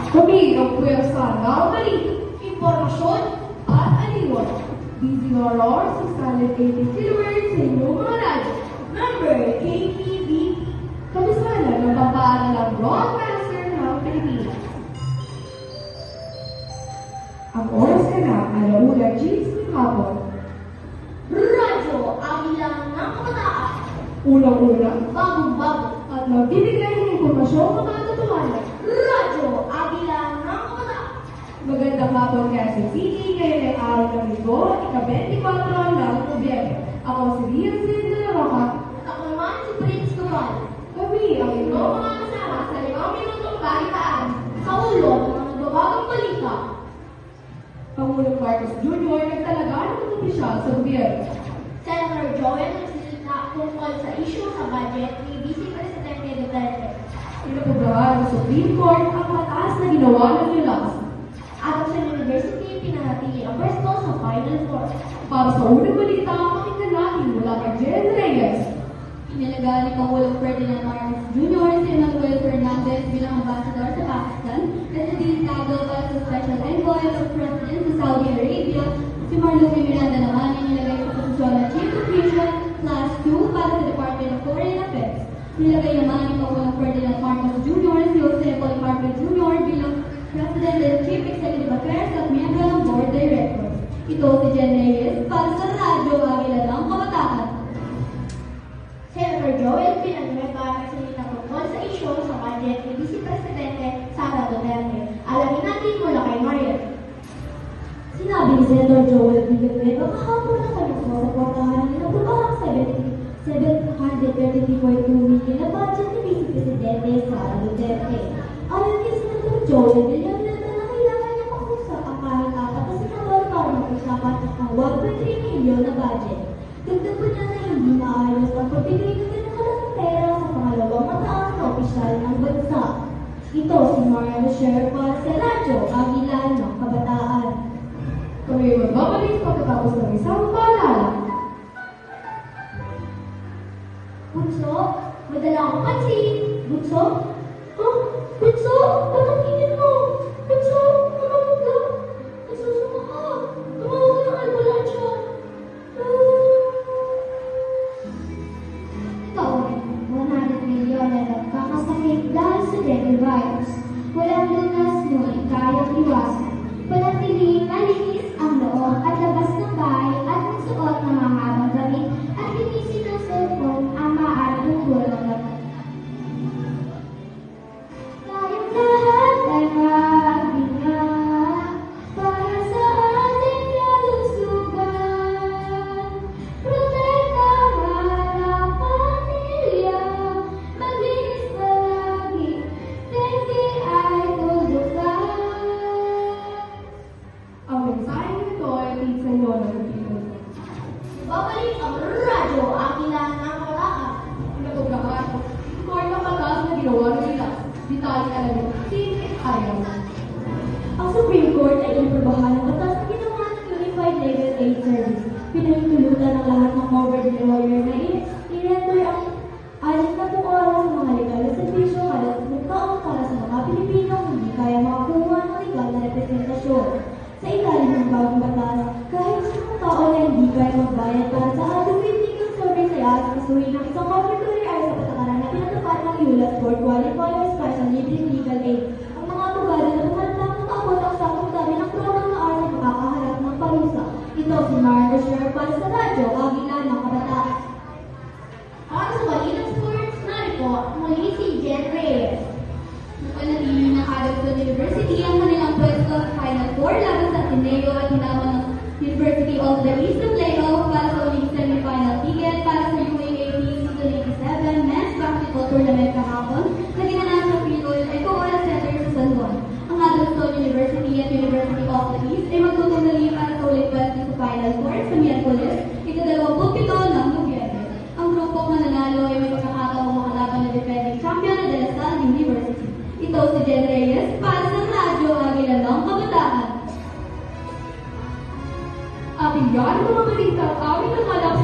Kami ang pwersa ng balita, Impormasyon at aliwan. DZRR 680 kHz sa inyong mga radyo. Number KPB. Kabisala ng pampaalalang broadcaster ng Pilipinas. Ang oras ka na, 1:15 ng hapon. Radyo Agilang ng Kabataan. Unang-una Bagong-bago. at magbibigay ng impormasyong makakatuwanan. Radyo Agilang ng Kabataan. Magandang hapon Quezon City, ngayon ay araw ng Linggo, ika-24 ng Nobyembre. Ako si Rian Sin de la Roca. At ako naman si Prince Duval. Kami ang Ito inyong mga kasama sa 5 minutong balitaan. Sa ulo ng mga nababagang balita. Pangulong Marcos Jr. nagtalaga ng opisyal sa gobyerno. Senator Joel nagsisilita tungkol sa issue sa budget ni Vice Presidente Duterte. Pinapobrahan ng Supreme Court ang mataas na ginawa ng ULAS. Action University pinanatili ang pwesto sa Final Four. Para sa unang balita, pakinggan natin mula kay Jen Reyes. Inalagaan ni Pangulong Ferdinand Marcos Jr. si Manuel Fernandez bilang ambassador sa Pakistan at nagdilitado para sa Special Envoy of President sa Saudi Arabia. Si Marluki Miranda naman ay nilagay sa posisyon na Chief of Mission Class 2 para sa Department of Foreign Affairs. Nilagay naman ni Pangulong Ferdinand Marcos Jr. si Jose Policarpio Jr. bilang President and Chief Executive Affairs at miyembro ng Board Directors. Ito si Jen Reyes para sa Radyo Agila ng Kabataan. Senator Joel Villanueva nagsalita tungkol sa issue sa budget ni Vice Presidente Sara Duterte. Alamin natin mula kay Marian. Sinabi ni Senator Joel Villanueva kahapon na kanyang susuportahan ng inaprobahang 733.2 million na budget ni Vice Presidente Sara Duterte. Ayon kay Senator Joel Villanueva na kailangan niya makausap ang kahit apat na senador para mag-usapan ang 1.3 million na budget. Dagdag pa niya na hindi maayos ang pagbigay ng pinakalang pera sa pangalawang mataas na opisyal ng bansa. Ito si Marian Sher para sa Radyo Agila ng Kabataan. Kami ay magbabalik pagkatapos ng isang paalala. Bunso, madala akong pansin. Bunso? Oh, Bunso, bakit tingin mo? Bunso, tumawag ka. Nagsusuma ka. Tumawag ka ng ambulansya. Ikaw ay 100 milyon na nagkakasakit dahil sa dengue virus. Walang lunas ngunit kayang iwasan. Panatilihin malinis ang loob at labas ng bahay at magsuot ng mahabang damit at linisin ng cellphone ang maaaring tutulong ng laman. Tayong lahat ay mag-ingat para sa ating kalusugan. Protektahan ang pamilya, maglinis palagi, dengue ay tugutan. Ang mensahe nito ay atin sa inyo ng Pilipinas. Babalik ang Radyo Agila ng Kabataan. Pinapobrahan ng Court ang mataas na ginawa ng ULAS. Detalye alamin natin ayaw. Ang Supreme Court ay inaprobahan ng batas na ginawa ng Unified Legal Aid Service. Pinahintulutan ng lahat ng covered lawyer na i-render ang 60 oras sa mga legal na servisyo kada 10 taon para sa mga Pilipinong hindi kaya makakuha ng legal na representasyon. Sa ilalim ng bagong batas, kahit sa tao na hindi kaya magbayad para sa adequate legal service ay asikasuhin ng isang covered lawyer ay sa patakaran na pinatupad ng ULAS for Qualified Special Needs Legal Aid. Ang mga abogado na tumatang nakaabot ang sakong dami ng program na art na makakaharap ng parusa. Ito si Marco Sher para sa Radyo Agila ng Kabataan. Para sa Balitang Sports, narito muli si Jen Reyes. Napanatili ng Adamson University ang kanilang pwesto sa Final Four laban sa Ateneo at hinamon ng University of the East ng playoff para sa uling semi-final ticket para sa UAAP Season 87 Men's Basketball Tournament kahapon na ginanap sa Pinoy Ecoora Center sa San Juan. Ang Adamson University at University of the East ay magtutungali para sa ulit pwesto sa Final Four sa Miyerkules, ika-27 ng Nobyembre. Ang grupong mananalo ay may pagkakataong makalaban na defending champion na De La Salle University. Ito si Jen Reyes para sa Radyo Agila ng Kabataan. At iyan ang mga balita aming nakalap